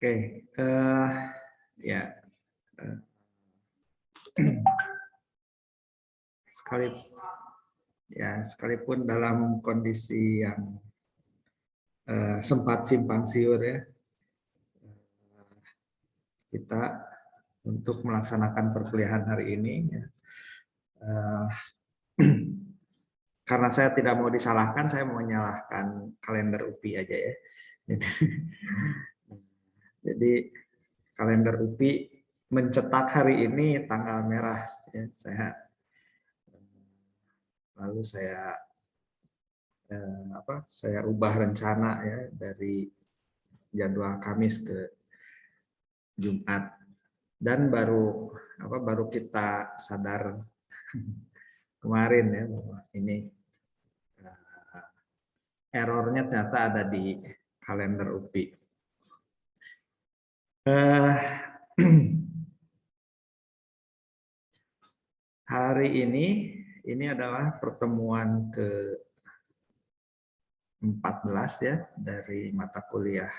Oke, ya sekalipun dalam kondisi yang sempat simpang siur ya, kita untuk melaksanakan perkuliahan hari ini ya, karena saya tidak mau disalahkan, saya mau menyalahkan kalender UPI aja ya. Jadi kalender UPI mencetak hari ini tanggal merah ya. Saya ubah rencana ya dari jadwal Kamis ke Jumat, dan baru kita sadar kemarin ya bahwa ini errornya ternyata ada di kalender UPI. Hari ini adalah pertemuan ke-14 ya dari mata kuliah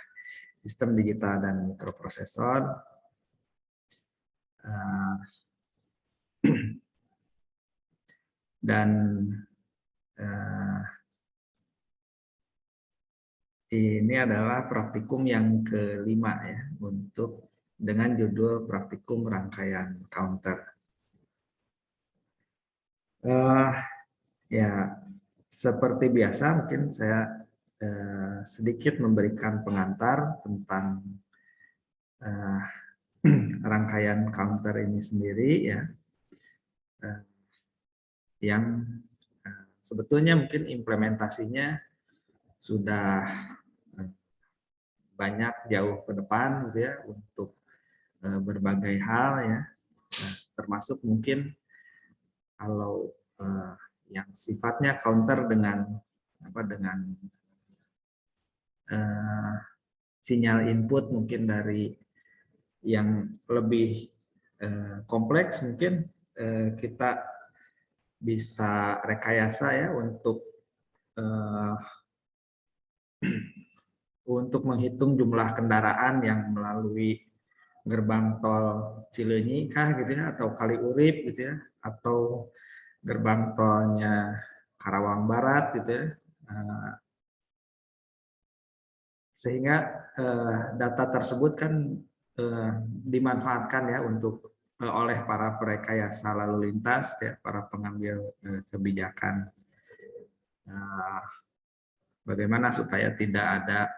Sistem Digital dan Mikroprosesor. Dan ini adalah praktikum yang kelima ya, dengan judul praktikum rangkaian counter. Ya, seperti biasa mungkin saya sedikit memberikan pengantar tentang rangkaian counter ini sendiri ya, yang sebetulnya mungkin implementasinya sudah banyak jauh ke depan gitu ya, untuk berbagai hal ya, termasuk mungkin kalau yang sifatnya counter dengan sinyal input mungkin dari yang lebih kompleks, mungkin kita bisa rekayasa ya untuk menghitung jumlah kendaraan yang melalui gerbang tol Cileunyi kah gitu ya, atau Kaliurip gitu ya, atau gerbang tolnya Karawang Barat gitu ya. Sehingga data tersebut kan dimanfaatkan ya oleh para perekayasa lalu lintas ya, para pengambil kebijakan. Bagaimana supaya tidak ada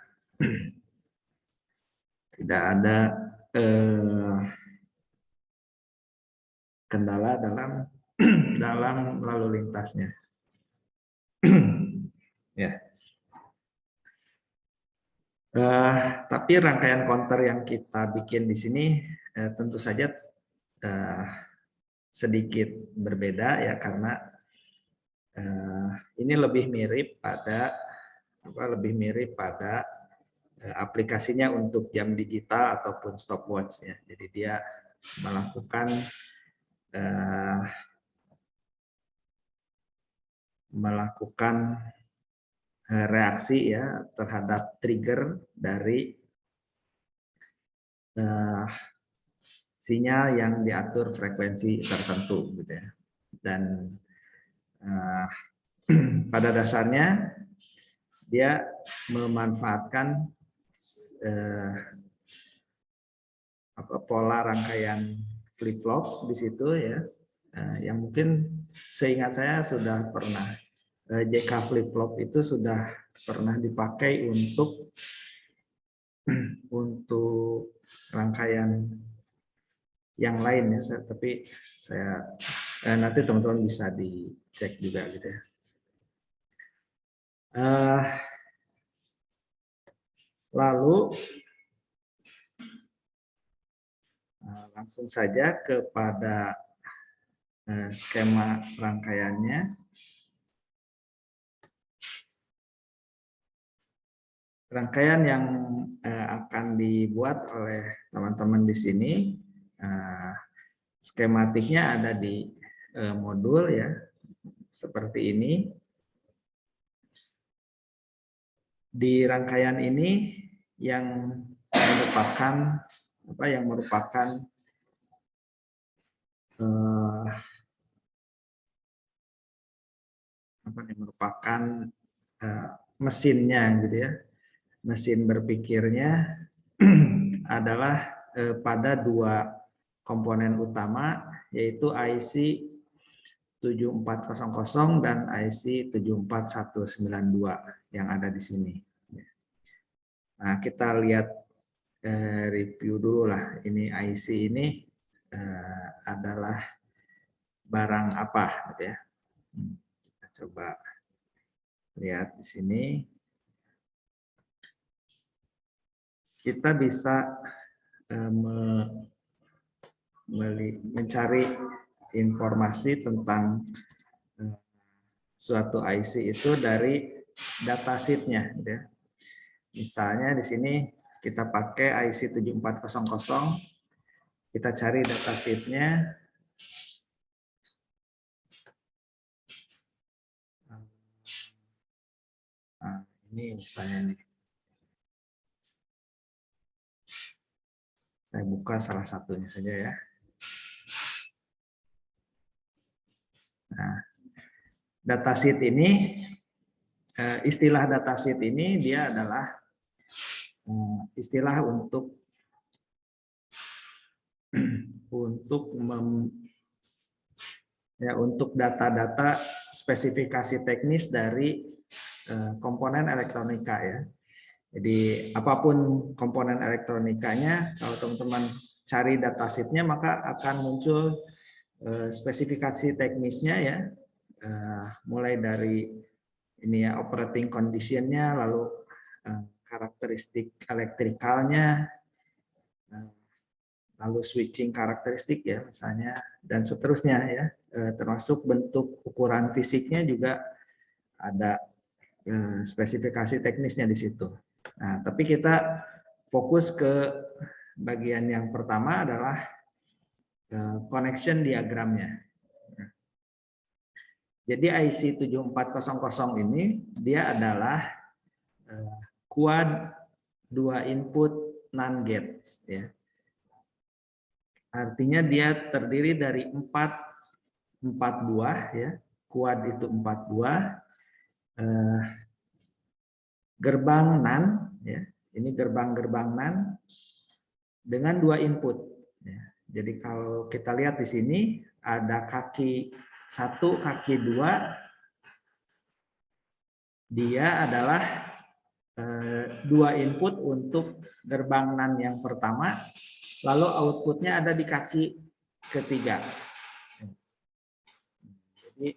kendala dalam lalu lintasnya. Ya. Tapi rangkaian counter yang kita bikin di sini tentu saja sedikit berbeda ya, karena ini lebih mirip pada aplikasinya untuk jam digital ataupun stopwatch ya. Jadi dia melakukan reaksi ya terhadap trigger dari sinyal yang diatur frekuensi tertentu gitu ya. Dan pada dasarnya dia memanfaatkan pola rangkaian flip-flop di situ ya, yang mungkin seingat saya sudah pernah JK flip-flop itu sudah pernah dipakai untuk rangkaian yang lain ya, tapi nanti teman-teman bisa dicek juga gitu ya. Lalu langsung saja kepada skema rangkaiannya. Rangkaian yang akan dibuat oleh teman-teman di sini, skematiknya ada di modul ya, seperti ini. di rangkaian ini yang merupakan mesinnya gitu ya. Mesin berpikirnya adalah pada dua komponen utama, yaitu IC 7400 dan IC 74192 yang ada di sini. Nah, kita lihat review dulu lah. Ini IC ini adalah barang apa gitu ya. Kita coba lihat di sini. Kita bisa mencari informasi tentang suatu IC itu dari datasheet-nya gitu ya. Misalnya di sini kita pakai IC 7400, kita cari datasheet-nya. Nah, ini misalnya nih. Saya buka salah satunya saja ya. Nah, datasheet ini, istilah datasheet ini dia adalah istilah untuk data-data spesifikasi teknis dari komponen elektronika ya. Jadi apapun komponen elektronikanya, kalau teman-teman cari datasheet-nya maka akan muncul spesifikasi teknisnya ya, mulai dari ini ya operating condition-nya, lalu karakteristik elektrikalnya, lalu switching karakteristik ya misalnya, dan seterusnya ya, termasuk bentuk ukuran fisiknya juga ada spesifikasi teknisnya di situ. Nah, tapi kita fokus ke bagian yang pertama adalah connection diagramnya. Jadi IC 7400 ini dia adalah quad 2 input NAND gates ya. Artinya dia terdiri dari 4 buah ya. Quad itu 4 buah. Gerbang NAND ya. Ini gerbang-gerbang NAND dengan 2 input ya. Jadi kalau kita lihat di sini ada kaki 1, kaki 2, dia adalah 2 input untuk gerbang NAND yang pertama, lalu outputnya ada di kaki ketiga. Jadi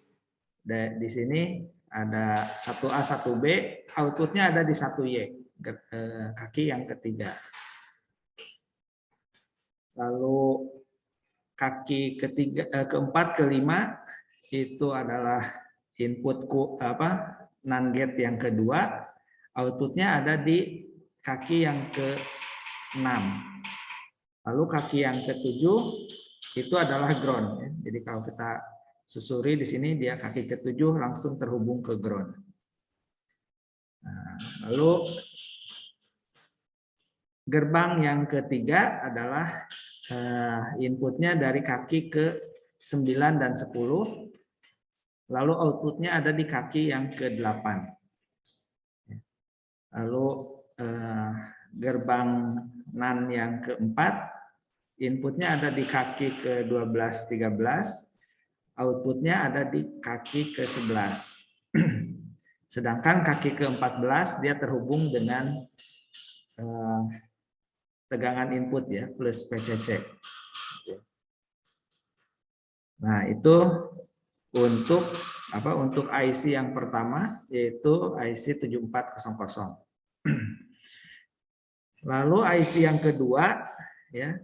di sini ada 1A, 1B, outputnya ada di 1Y, kaki yang ketiga. Lalu kaki keempat, kelima itu adalah input NAND gate yang kedua, outputnya ada di kaki yang ke-6. Lalu kaki yang ke-7 itu adalah ground. Jadi kalau kita susuri di sini dia kaki ke-7 langsung terhubung ke ground. Nah, lalu gerbang yang ketiga adalah inputnya dari kaki ke-9 dan 10. Lalu outputnya ada di kaki yang ke-8. Lalu gerbang NAND yang keempat, inputnya ada di kaki ke-12, 13. Outputnya ada di kaki ke-11. Sedangkan kaki ke-14 dia terhubung dengan tegangan input ya, plus PCC. Nah, itu untuk IC yang pertama, yaitu IC 7400. Lalu IC yang kedua ya,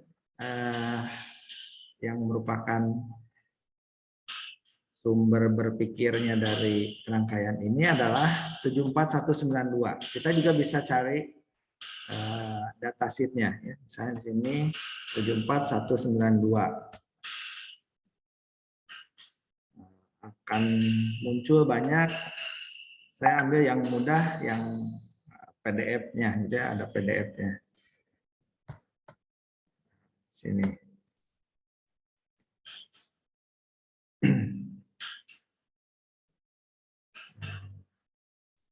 yang merupakan sumber berpikirnya dari rangkaian ini adalah 74192. Kita juga bisa cari datasheet-nya ya. Misalnya di sini 74192. Akan muncul banyak. Saya ambil yang mudah, yang PDF-nya, gitu ya, ada PDF-nya. Sini.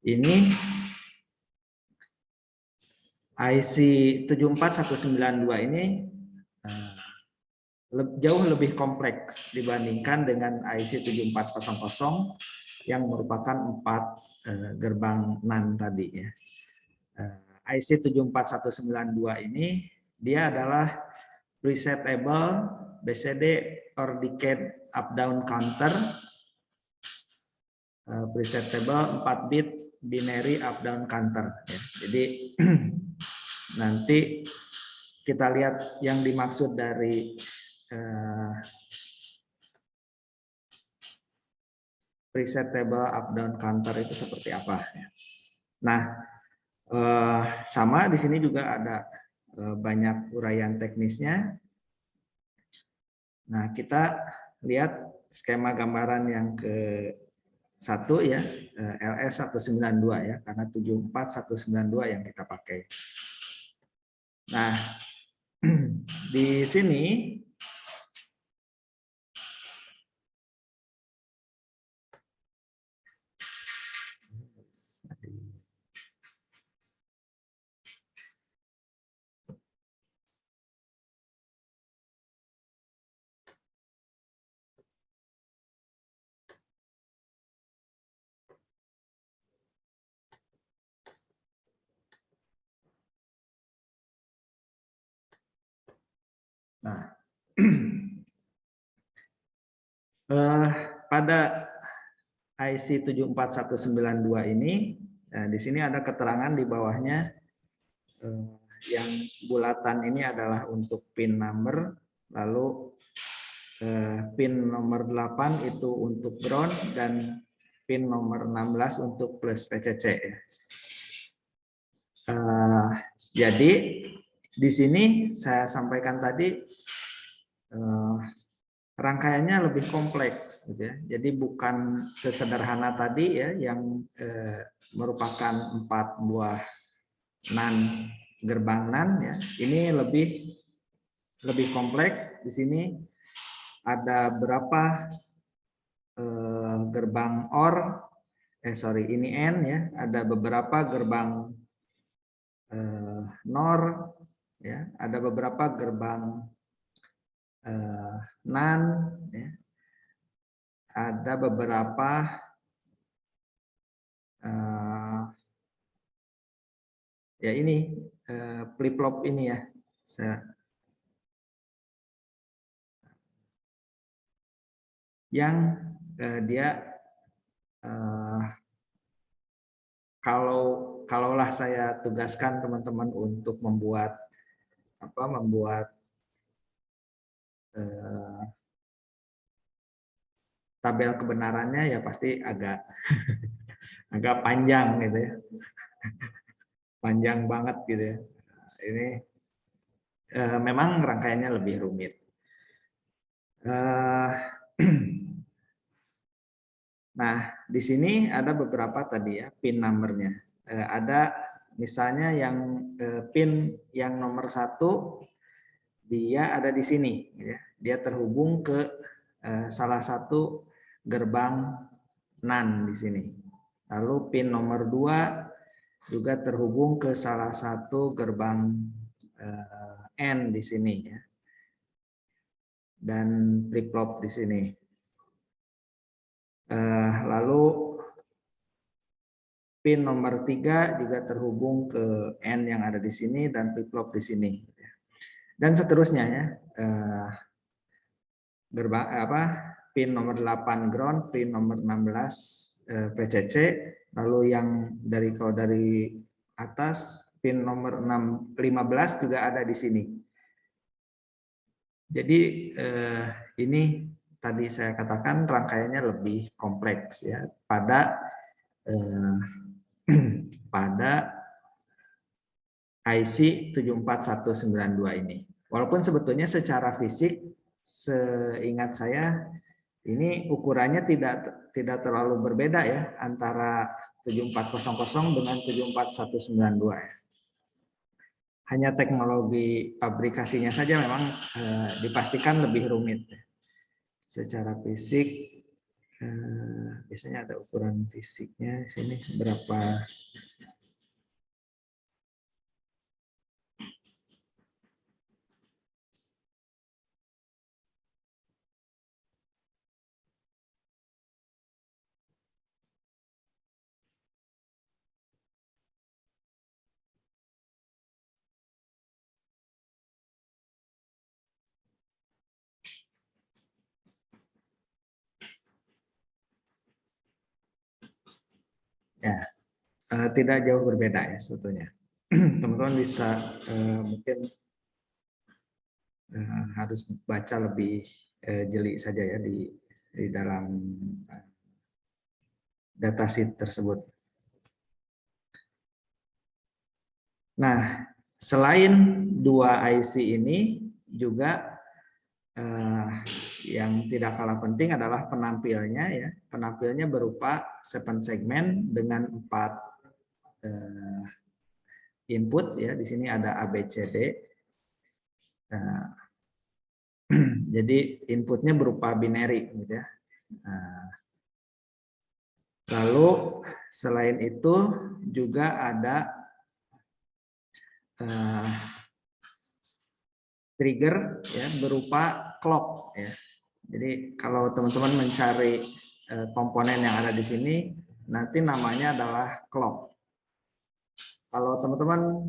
Ini IC 74192 ini jauh lebih kompleks dibandingkan dengan IC 7400 yang merupakan 4 gerbang NAND tadi ya. IC 74192 ini dia adalah presetable BCD or decade up down counter, presetable 4 bit binary up down counter ya. Jadi nanti kita lihat yang dimaksud dari presetable up down counter itu seperti apa ya. Nah, sama di sini juga ada banyak uraian teknisnya. Nah, kita lihat skema gambaran yang ke-1 ya, LS192 ya, karena 74192 yang kita pakai. Nah, di sini nah, pada IC 74192 ini, di sini ada keterangan di bawahnya yang bulatan ini adalah untuk pin number, lalu pin nomor 8 itu untuk ground dan pin nomor 16 untuk plus PCC. Jadi di sini saya sampaikan tadi rangkaiannya lebih kompleks, gitu ya. Jadi bukan sesederhana tadi ya, yang merupakan 4 buah NAND, gerbang NAND ya. Ini lebih kompleks. Di sini ada berapa gerbang OR, ini N ya. Ada beberapa gerbang NOR ya. Ada beberapa gerbang NAND ya. Ada beberapa ya ini flip-flop ini ya. Yang dia kalaulah saya tugaskan teman-teman untuk membuat tabel kebenarannya ya pasti agak panjang gitu ya. Panjang banget gitu ya. Ini memang rangkaiannya lebih rumit. Nah, di sini ada beberapa tadi ya pin numbernya. Ada misalnya yang pin yang nomor 1 dia ada di sini, ya. Dia terhubung ke salah satu gerbang NAND di sini. Lalu pin nomor 2 juga terhubung ke salah satu gerbang N di sini ya. Dan flip-flop di sini. Lalu pin nomor 3 juga terhubung ke N yang ada di sini dan flip-flop di sini. Dan seterusnya ya. Gerbang pin nomor 8 ground, pin nomor 16 PCC, lalu yang kalau dari atas pin nomor 15 juga ada di sini. Jadi ini tadi saya katakan rangkaiannya lebih kompleks ya pada IC 74192 ini. Walaupun sebetulnya secara fisik seingat saya Ini ukurannya tidak terlalu berbeda ya antara 7400 dengan 74192 ya. Hanya teknologi pabrikasinya saja memang dipastikan lebih rumit. Secara fisik biasanya ada ukuran fisiknya di sini berapa. Ya, tidak jauh berbeda ya sebetulnya. Teman-teman bisa mungkin harus baca lebih jeli saja ya di dalam datasheet tersebut. Nah, selain dua IC ini juga yang tidak kalah penting adalah penampilnya ya. Penampilnya berupa 7 segmen dengan 4 input ya. Di sini ada ABCD. Jadi inputnya berupa binary gitu ya. Lalu selain itu juga ada trigger ya berupa clock ya. Jadi kalau teman-teman mencari komponen yang ada di sini nanti namanya adalah clock. Kalau teman-teman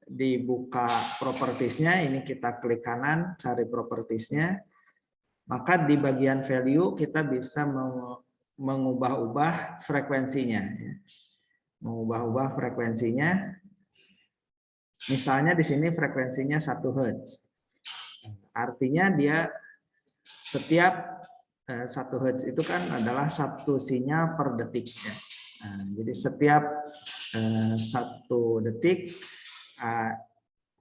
dibuka propertiesnya, ini kita klik kanan cari propertiesnya, maka di bagian value kita bisa mengubah-ubah frekuensinya ya. Mengubah-ubah frekuensinya. Misalnya di sini frekuensinya 1 Hz. Artinya dia setiap 1 Hz itu kan adalah 1 sinyal per detik ya. Nah, jadi setiap 1 detik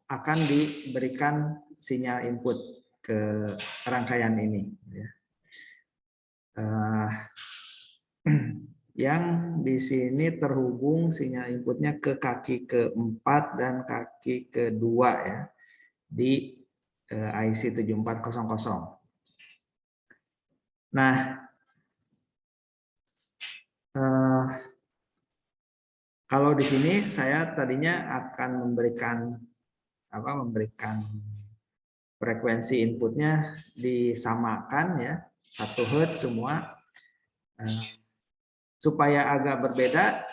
akan diberikan sinyal input ke rangkaian ini ya. Yang di sini terhubung sinyal inputnya ke kaki keempat dan kaki kedua ya di IC 7400. Nah, kalau di sini saya tadinya akan memberikan frekuensi inputnya disamakan ya 1 Hz semua. Supaya agak berbeda,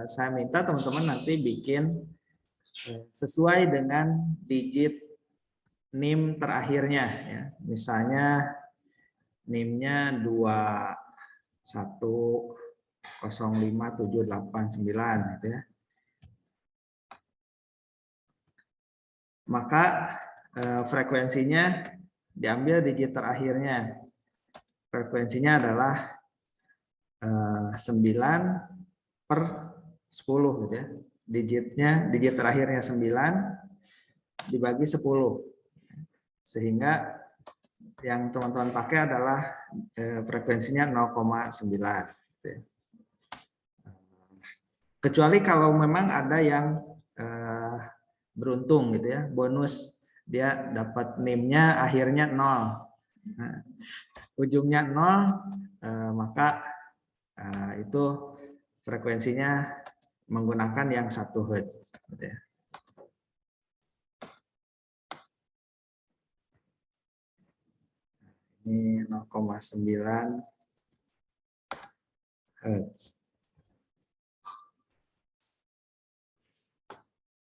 saya minta teman-teman nanti bikin sesuai dengan digit NIM terakhirnya ya. Misalnya NIM-nya 2105789 gitu ya. Maka frekuensinya diambil digit terakhirnya. Frekuensinya adalah 9/10 gitu ya. Digit terakhirnya 9 dibagi 10. Sehingga yang teman-teman pakai adalah frekuensinya 0,9 gitu ya. Kecuali kalau memang ada yang beruntung gitu ya, bonus dia dapat NIM-nya akhirnya 0. Nah, ujungnya 0 maka itu frekuensinya menggunakan yang 1 Hz gitu ya. Ini 0,9 Hz.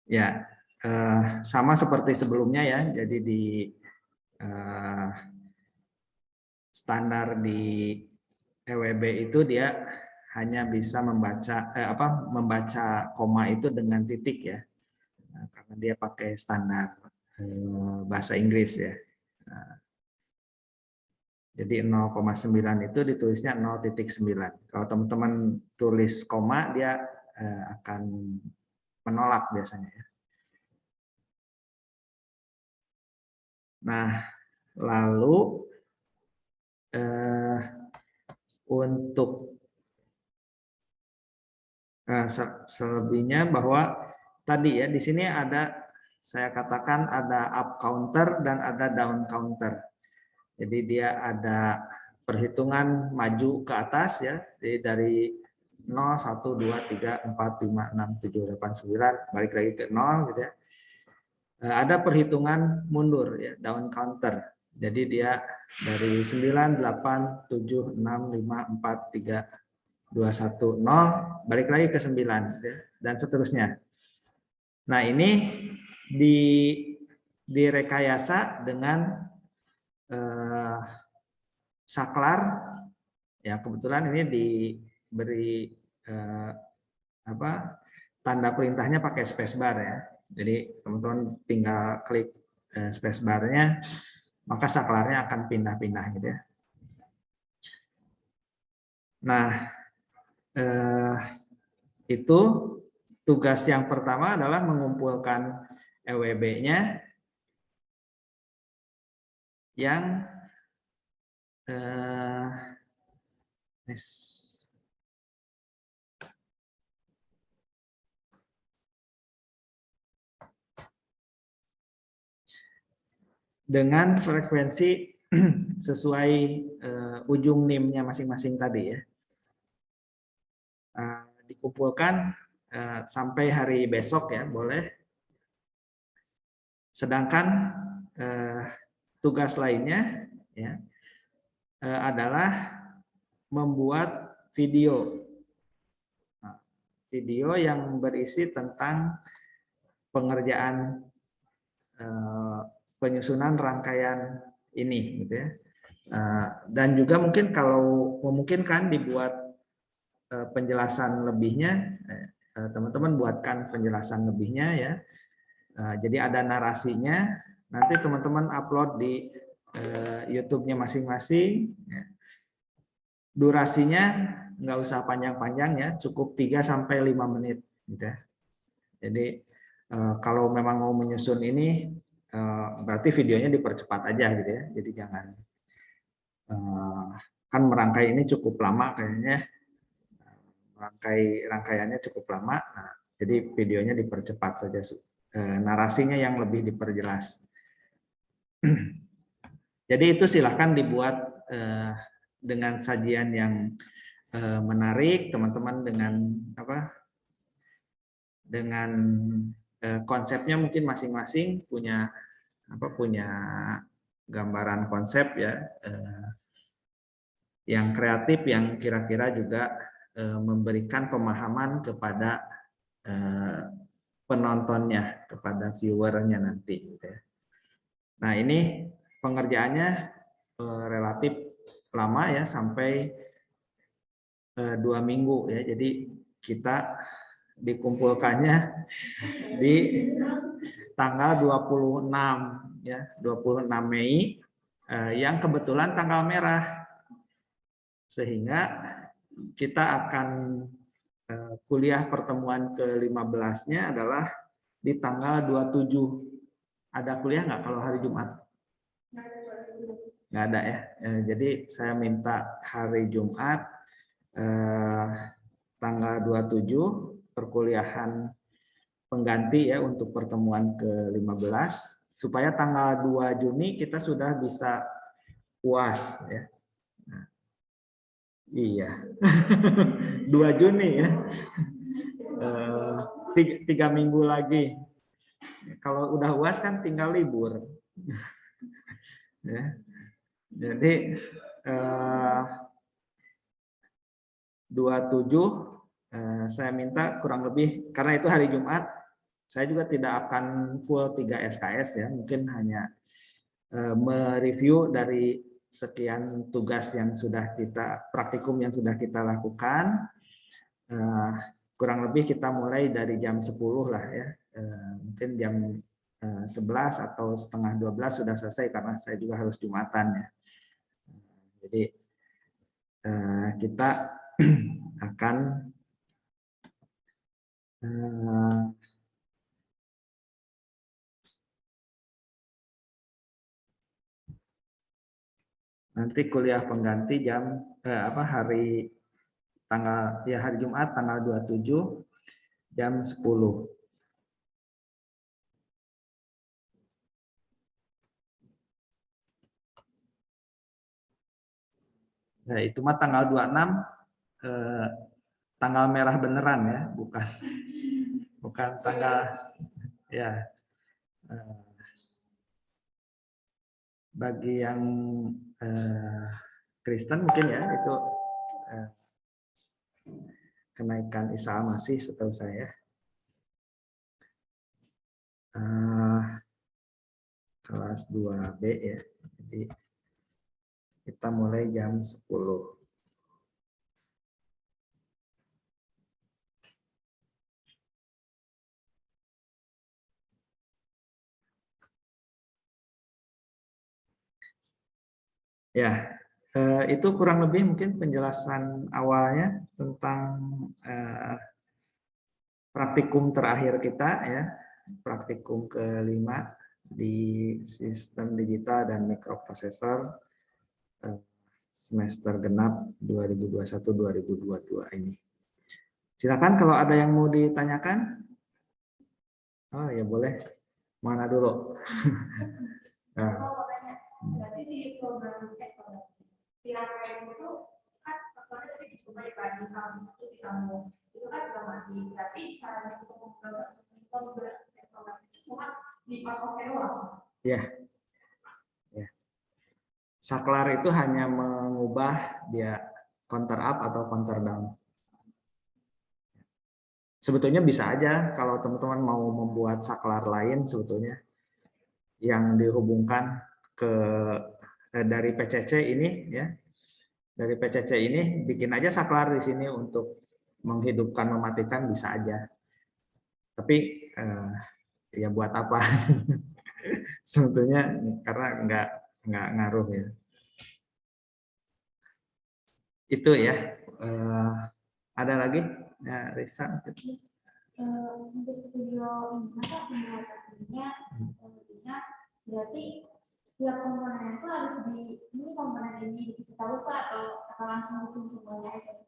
Ya, sama seperti sebelumnya ya. Jadi di standar di EWB itu dia hanya bisa membaca koma itu dengan titik ya. Nah, karena dia pakai standar bahasa Inggris ya. Nah, jadi 0,9 itu ditulisnya 0,9. Kalau teman-teman tulis koma dia akan menolak biasanya ya. Nah, lalu untuk selebihnya bahwa tadi ya di sini ada, saya katakan ada up counter dan ada down counter. Jadi dia ada perhitungan maju ke atas ya, jadi dari 0, 1, 2, 3, 4, 5, 6, 7, 8, 9, balik lagi ke 0 gitu ya. Ada perhitungan mundur ya, down counter. Jadi dia dari 9, 8, 7, 6, 5, 4, 3, 2, 1, 0, balik lagi ke 9 ya, dan seterusnya. Nah, ini direkayasa dengan saklar ya, kebetulan ini diberi tanda perintahnya pakai spacebar ya. Jadi teman-teman tinggal klik spacebarnya, maka saklarnya akan pindah-pindah gitu ya. Nah, itu tugas yang pertama adalah mengumpulkan EWB-nya yang dengan frekuensi sesuai ujung NIM-nya masing-masing tadi ya. Dikumpulkan sampai hari besok ya, boleh. Sedangkan tugas lainnya ya adalah membuat video. Video yang berisi tentang pengerjaan penyusunan rangkaian ini gitu ya. Dan juga mungkin kalau memungkinkan dibuat penjelasan lebihnya, teman-teman buatkan penjelasan lebihnya ya. Jadi ada narasinya, nanti teman-teman upload di YouTube-nya masing-masing. Durasinya nggak usah panjang-panjang ya, cukup 3-5 menit gitu ya. Jadi kalau memang mau menyusun ini berarti videonya dipercepat aja gitu ya. Jadi jangan, kan merangkai ini cukup lama kayaknya, rangkaiannya cukup lama. Nah, jadi videonya dipercepat saja, narasinya yang lebih diperjelas. Jadi itu silahkan dibuat dengan sajian yang menarik, teman-teman, dengan konsepnya mungkin masing-masing punya gambaran konsep ya, yang kreatif, yang kira-kira juga memberikan pemahaman kepada penontonnya, kepada viewernya nanti gitu ya. Nah, ini pengerjaannya relatif lama ya, sampai 2 minggu ya. Jadi kita dikumpulkannya di tanggal 26 ya, 26 Mei yang kebetulan tanggal merah, sehingga kita akan kuliah pertemuan ke-15-nya adalah di tanggal 27. Ada kuliah nggak kalau hari Jumat? Nggak ada ya. Jadi saya minta hari Jumat tanggal 27 perkuliahan pengganti ya untuk pertemuan ke-15, supaya tanggal 2 Juni kita sudah bisa UAS ya. Nah, iya. 2 Juni ya. 3 minggu lagi. Kalau udah UAS kan tinggal libur. Ya. Jadi 27 saya minta kurang lebih, karena itu hari Jumat, saya juga tidak akan full 3 SKS ya, mungkin hanya mereview dari sekian tugas yang sudah kita, praktikum yang sudah kita lakukan. Kurang lebih kita mulai dari jam 10 lah ya, mungkin jam 11 atau setengah 12 sudah selesai, karena saya juga harus Jumatan ya. Jadi kita akan Nanti kuliah pengganti jam hari Jumat tanggal 27 jam 10. Ya, itu mah tanggal 26 tanggal merah beneran ya, bukan tanggal ya. Bagi yang Kristen mungkin ya itu kenaikan Isa Masih setahu saya. Kelas 2B ya. Jadi kita mulai jam 10. Ya, itu kurang lebih mungkin penjelasan awalnya tentang praktikum terakhir kita ya, praktikum kelima di sistem digital dan mikroprosesor semester genap 2021-2022 ini. Silakan kalau ada yang mau ditanyakan. Oh ya boleh. Mana dulu? Nah. Berarti di program Pirapen itu kan sebenarnya tadi dicoba ya Pak, disambung itu kan sudah mati, tapi caranya untuk membuat program itu cuma dipasoknya doang. Ya. Ya. Saklar itu hanya mengubah dia counter up atau counter down. Sebetulnya bisa aja kalau teman-teman mau membuat saklar lain sebetulnya yang dihubungkan ke dari PCC ini ya. Dari PCC ini bikin aja saklar di sini untuk menghidupkan mematikan bisa aja. Tapi ya buat apa? Sebetulnya karena nggak ngaruh ya. Itu ya. Ada lagi? Ya, Risa. Untuk video ini maka pembuatannya berarti setiap komponen itu harus ini komponen ini dikasih tahu Pak atau langsung bikin semuanya aja?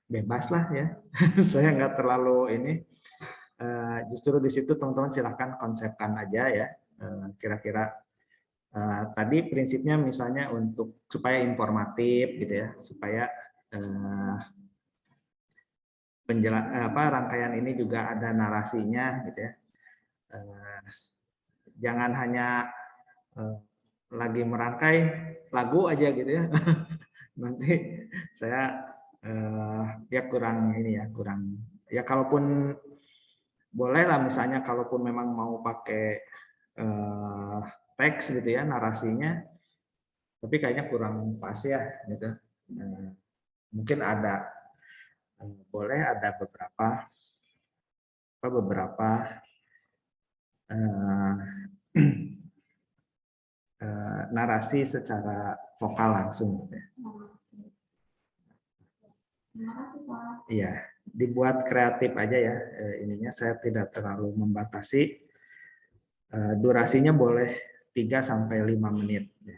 Bebas lah ya. Saya nggak terlalu ini. Justru di situ teman-teman silahkan konsepkan aja ya. Kira-kira tadi prinsipnya misalnya untuk supaya informatif gitu ya, supaya rangkaian ini juga ada narasinya gitu ya. Jangan hanya lagi merangkai lagu aja gitu ya. Nanti saya ya kurang ini ya, kurang ya, kalaupun boleh lah misalnya kalaupun memang mau pakai teks gitu ya narasinya, tapi kayaknya kurang pas ya gitu. Mungkin ada boleh ada beberapa narasi secara vokal langsung gitu ya. Iya, dibuat kreatif aja ya. Ininya saya tidak terlalu membatasi. Durasinya boleh 3 sampai 5 menit ya.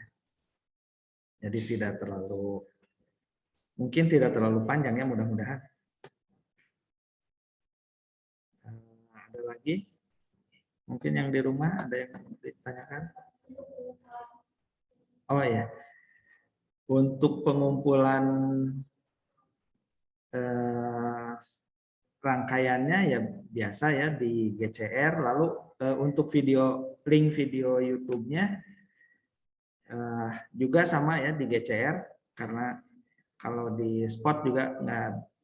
Jadi tidak terlalu panjang ya, mudah-mudahan. Ada lagi? Mungkin yang di rumah ada yang ditanyakan? Oh ya. Untuk pengumpulan rangkaiannya ya biasa ya di GCR, lalu untuk link video YouTube-nya juga sama ya di GCR, karena kalau di Spot juga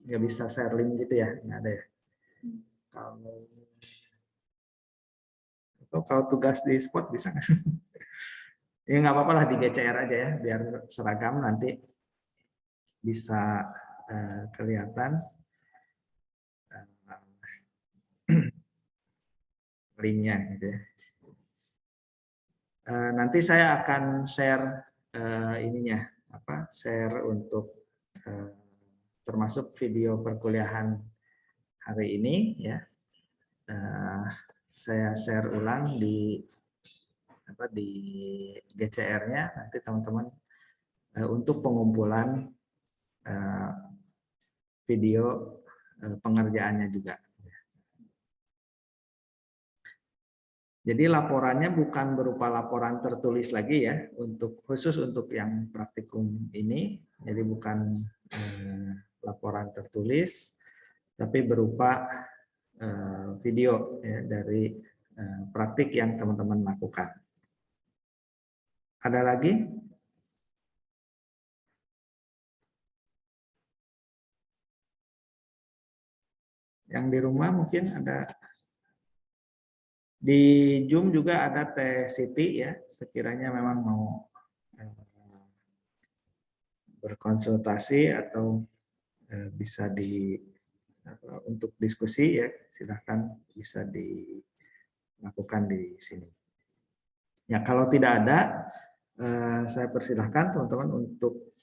nggak bisa share link gitu ya, nggak ada ya. Kalau tugas di Spot bisa nggak? Ya nggak apa-apa lah di GCR aja ya, biar seragam nanti bisa kelihatan linknya gitu ya. Nanti saya akan share share untuk termasuk video perkuliahan hari ini ya. Saya share ulang di di GCR-nya nanti teman-teman untuk pengumpulan video pengerjaannya juga. Jadi laporannya bukan berupa laporan tertulis lagi ya, khusus untuk yang praktikum ini. Jadi bukan laporan tertulis, tapi berupa video ya, dari praktik yang teman-teman lakukan. Ada lagi? Yang di rumah mungkin ada. Di Zoom juga ada Teh Siti ya, sekiranya memang mau berkonsultasi atau bisa untuk diskusi ya, silahkan bisa dilakukan di sini. Ya kalau tidak ada, saya persilahkan teman-teman untuk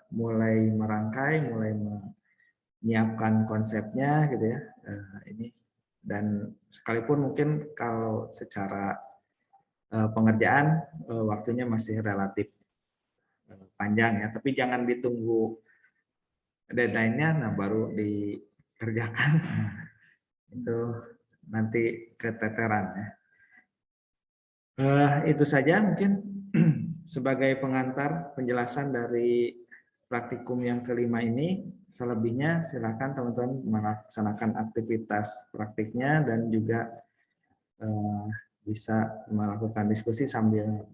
mulai merangkai, mulai menyiapkan konsepnya gitu ya. Ini dan sekalipun mungkin kalau secara pengerjaan waktunya masih relatif panjang ya, tapi jangan ditunggu deadline-nya nah baru dikerjakan. Itu nanti keteteran ya. Itu saja mungkin sebagai pengantar penjelasan dari praktikum yang kelima ini. Selebihnya silakan teman-teman melaksanakan aktivitas praktiknya dan juga bisa melakukan diskusi sambil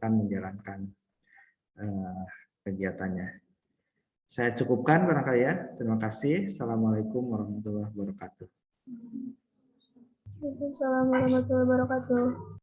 menjalankan kegiatannya. Saya cukupkan barangkali ya. Terima kasih. Assalamualaikum warahmatullahi wabarakatuh. Waalaikumsalam warahmatullahi wabarakatuh.